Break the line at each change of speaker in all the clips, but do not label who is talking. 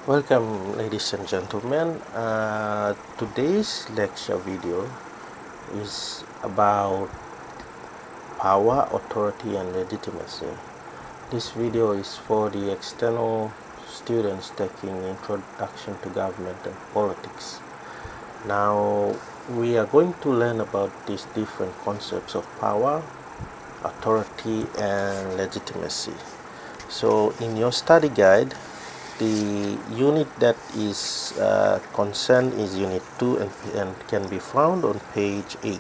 Welcome, ladies and gentlemen. Today's lecture video is about power, authority, and legitimacy. This video is for the external students taking Introduction to Government and Politics. Now, we are going to learn about these different concepts of power, authority, and legitimacy. So, in your study guide, the unit that is concerned is Unit 2 and can be found on page 8.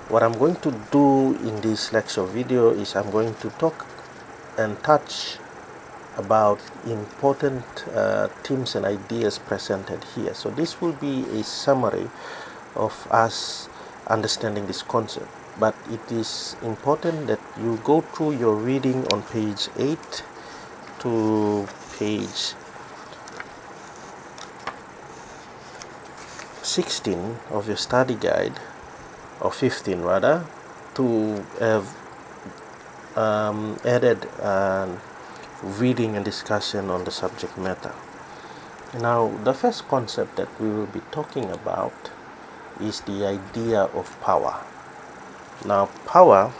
What I'm going to do in this lecture video is I'm going to talk and touch about important themes and ideas presented here. So this will be a summary of us understanding this concept, but it is important that you go through your reading on page 8 to page 16 of your study guide, or 15 rather, to have added reading and discussion on the subject matter. Now, the first concept that we will be talking about is the idea of power. Now, power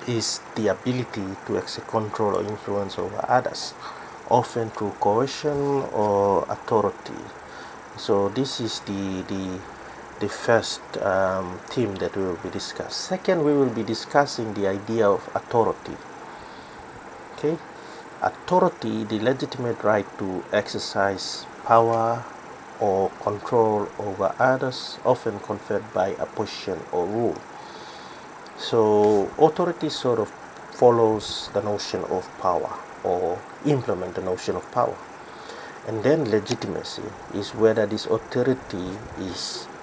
is the ability to exert control or influence over others, often through coercion or authority. So this is the first theme that we will be discussing. Second, we will be discussing the idea of authority. Okay, authority, the legitimate right to exercise power or control over others, often conferred by a position or rule. So authority sort of follows the notion of power or implement the notion of power. And then legitimacy is whether this authority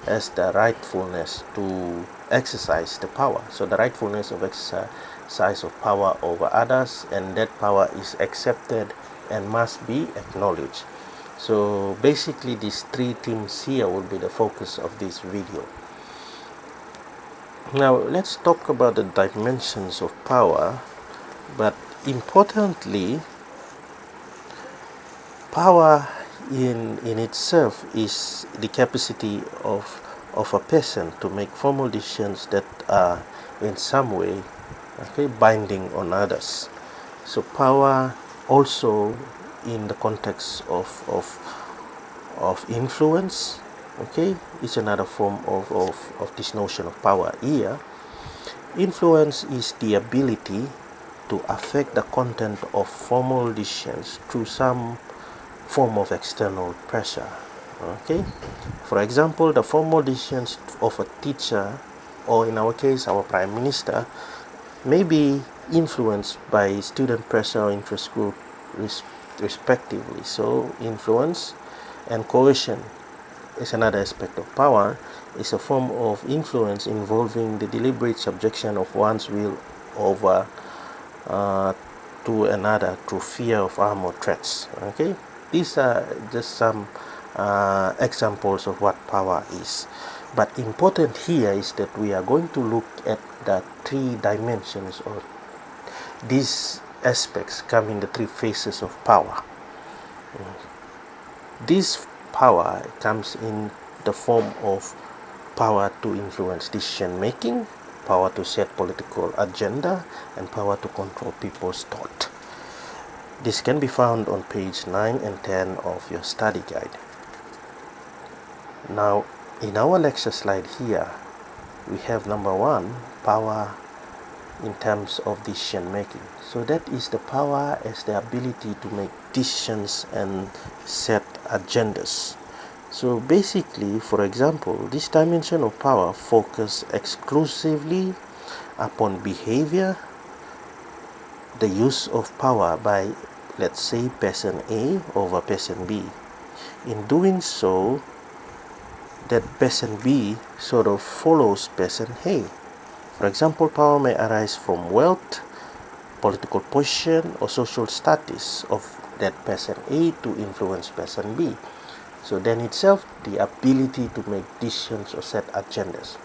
has the rightfulness to exercise the power. So the rightfulness of exercise of power over others, and that power is accepted and must be acknowledged. So basically these three themes here will be the focus of this video. Now let's talk about the dimensions of power, but importantly, power in itself is the capacity of a person to make formal decisions that are in some way binding on others. So power also in the context of influence is another form of this notion of power here. Influence is the ability to affect the content of formal decisions through some form of external pressure. For example, the formal decisions of a teacher, or in our case our prime minister, may be influenced by student pressure or interest group respectively. So influence and coercion is another aspect of power. Is a form of influence involving the deliberate subjection of one's will over to another through fear of harm or threats. These are just some examples of what power is. But important here is that we are going to look at the three dimensions, or these aspects come in the three phases of power. This power comes in the form of power to influence decision making, power to set political agenda, and power to control people's thought. This can be found on page 9 and 10 of your study guide. Now, in our lecture slide here, we have number 1, power in terms of decision making. So that is the power as the ability to make decisions and set agendas. So basically, for example, this dimension of power focuses exclusively upon behavior, the use of power by, let's say, person A over person B. In doing so, that person B sort of follows person A. For example, power may arise from wealth, political position, or social status of that person A to influence person B. So then itself, the ability to make decisions or set agendas.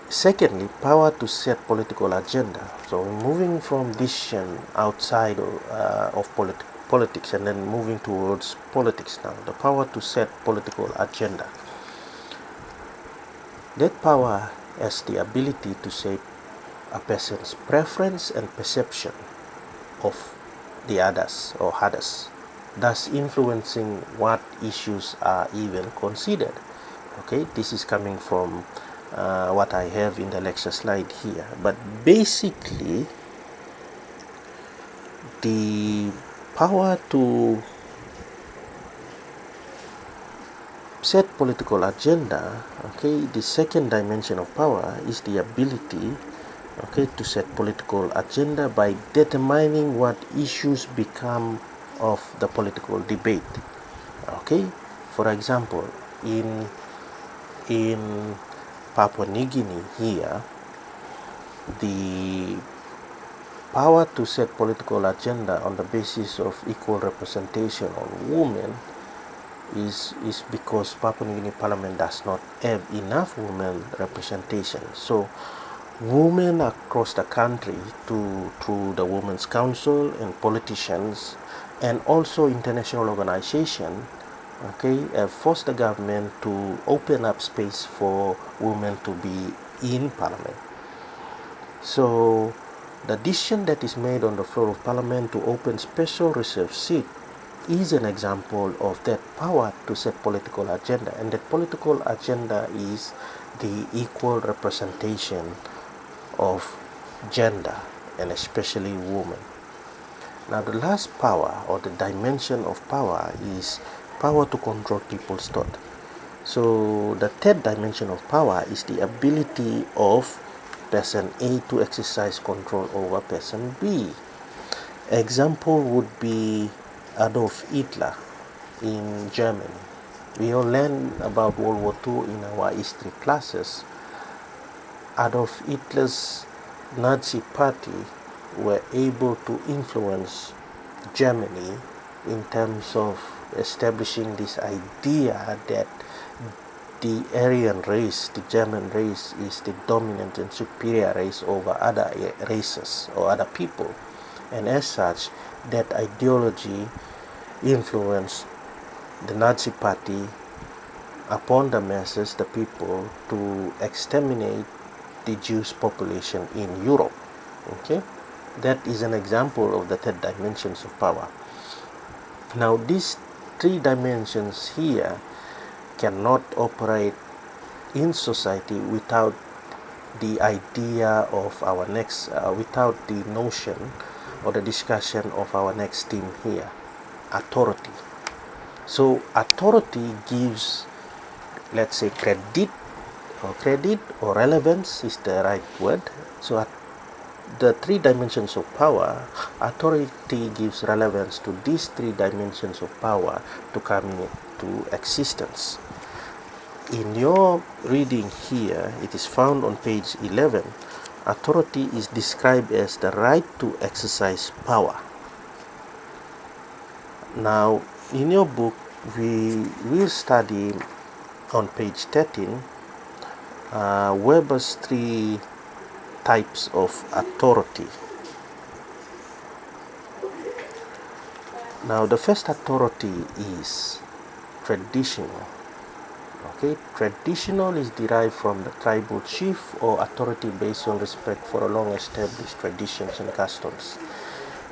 Secondly, power to set political agenda. So moving from decision outside of politics, and then moving towards politics now. The power to set political agenda. That power has the ability to shape a person's preference and perception of the others or others, thus influencing what issues are even considered. Okay, this is coming from what I have in the lecture slide here. But basically, the power to set political agenda, okay, the second dimension of power is the ability, okay, to set political agenda by determining what issues become of the political debate. Okay, for example, in Papua New Guinea here, the power to set political agenda on the basis of equal representation of women is because Papua New Guinea Parliament does not have enough women representation. So women across the country, through the Women's Council and politicians and also international organizations, okay, forced the government to open up space for women to be in Parliament. So the decision that is made on the floor of Parliament to open special reserved seat is an example of that power to set political agenda, and that political agenda is the equal representation of gender and especially women. Now the last power or the dimension of power is power to control people's thought. So the third dimension of power is the ability of person A to exercise control over person B. Example would be Adolf Hitler in Germany. We all learn about World War II in our history classes. Adolf Hitler's Nazi party were able to influence Germany in terms of establishing this idea that the Aryan race, the German race, is the dominant and superior race over other races or other people. And as such, that ideology influenced the Nazi party upon the masses, the people, to exterminate the Jewish population in Europe. Okay, that is an example of the third dimensions of power. Now these three dimensions here cannot operate in society without the idea of our next, without the notion or the discussion of our next theme here, authority. So authority gives, let's say, credit or relevance is the right word. So the three dimensions of power, authority gives relevance to these three dimensions of power to come into existence. In your reading here, it is found on page 11. Authority is described as the right to exercise power. Now, in your book, we will study on page 13 Weber's three types of authority. Now, the first authority is traditional. Okay, traditional is derived from the tribal chief or authority based on respect for long established traditions and customs.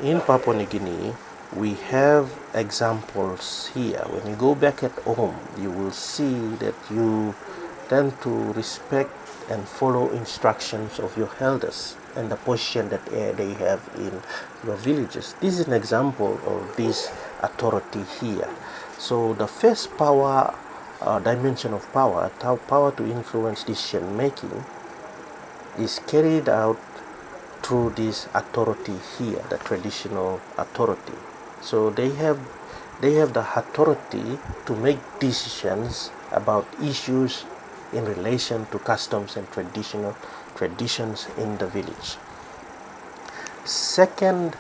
In Papua New Guinea, we have examples here. When you go back at home, you will see that you tend to respect and follow instructions of your elders and the position that they have in your villages. This is an example of this authority here. So the first power dimension of power, power to influence decision making, is carried out through this authority here, the traditional authority. So they have the authority to make decisions about issues in relation to customs and traditions in the village. Second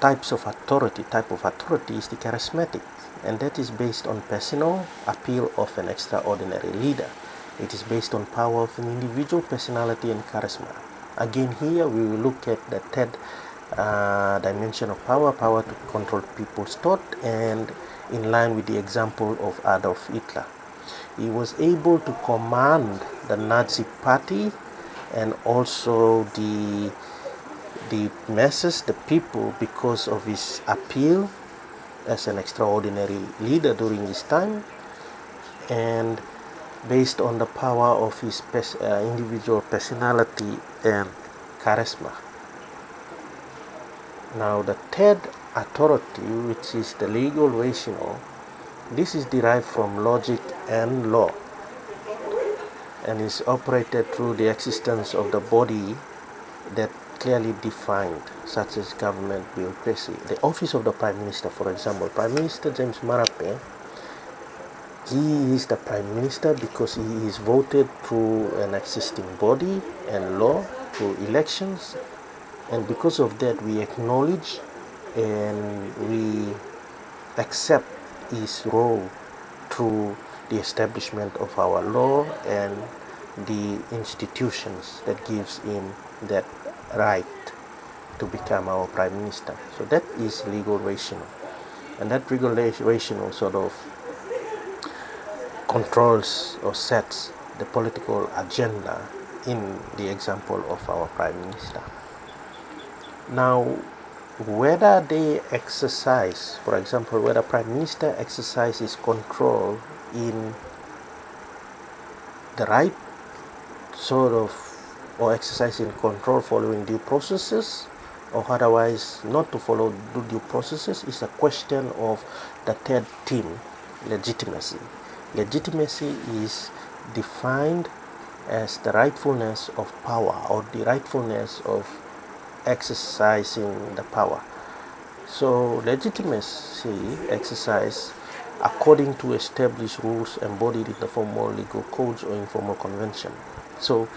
type of authority is the charismatic, and that is based on personal appeal of an extraordinary leader. It is based on power of an individual personality and charisma. Again, here we will look at the third dimension of power, power to control people's thought, and in line with the example of Adolf Hitler. He was able to command the Nazi party and also the masses, the people, because of his appeal as an extraordinary leader during this time, and based on the power of his individual personality and charisma. Now, the third authority, which is the legal rational, this is derived from logic and law and is operated through the existence of the body that clearly defined, such as government bureaucracy. The office of the Prime Minister, for example, Prime Minister James Marape, he is the Prime Minister because he is voted through an existing body and law through elections, and because of that we acknowledge and we accept his role through the establishment of our law and the institutions that gives him that right to become our Prime Minister. So that is legal rational, and that legal rational sort of controls or sets the political agenda in the example of our Prime Minister. Now, whether they exercise, for example, whether Prime Minister exercises control in the right sort of, or exercising control following due processes, or otherwise not to follow due processes, is a question of the third theme, legitimacy. Legitimacy is defined as the rightfulness of power, or the rightfulness of exercising the power. So legitimacy exercise according to established rules embodied in the formal legal codes or informal convention. So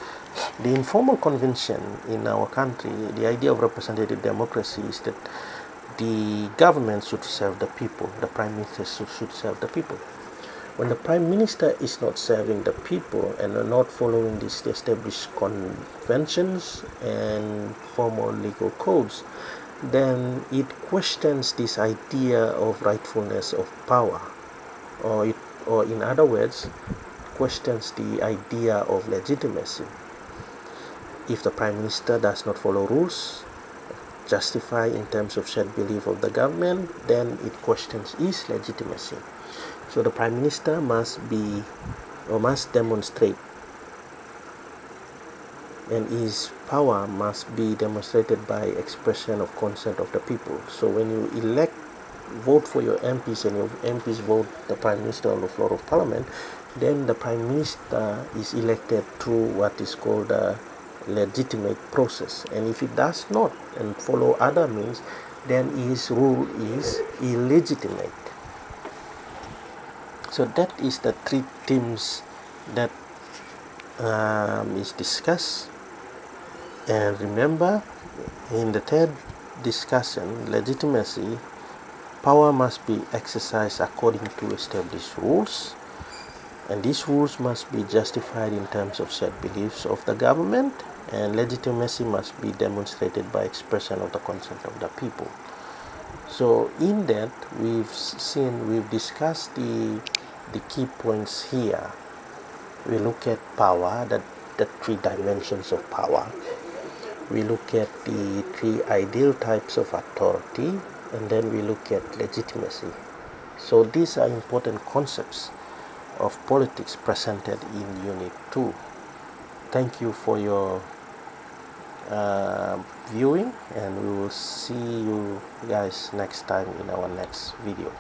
the informal convention in our country, the idea of representative democracy is that the government should serve the people, the Prime Minister should serve the people. When the Prime Minister is not serving the people and are not following these established conventions and formal legal codes, then it questions this idea of rightfulness of power, or in other words, questions the idea of legitimacy. If the Prime Minister does not follow rules justified in terms of shared belief of the government, then it questions his legitimacy. So the Prime Minister must be, or must demonstrate, and his power must be demonstrated by expression of consent of the people. So when you vote for your MPs and your MPs vote the Prime Minister on the floor of Parliament, then the Prime Minister is elected through what is called a legitimate process. And if it does not and follow other means, then his rule is illegitimate. So that is the three themes that is discussed. And remember, in the third discussion, legitimacy, power must be exercised according to established rules, and these rules must be justified in terms of set beliefs of the government, and legitimacy must be demonstrated by expression of the consent of the people. So in that, we've discussed the key points here. We look at power, the three dimensions of power. We look at the three ideal types of authority, and then we look at legitimacy. So these are important concepts of politics presented in Unit 2. Thank you for your viewing, and we will see you guys next time in our next video.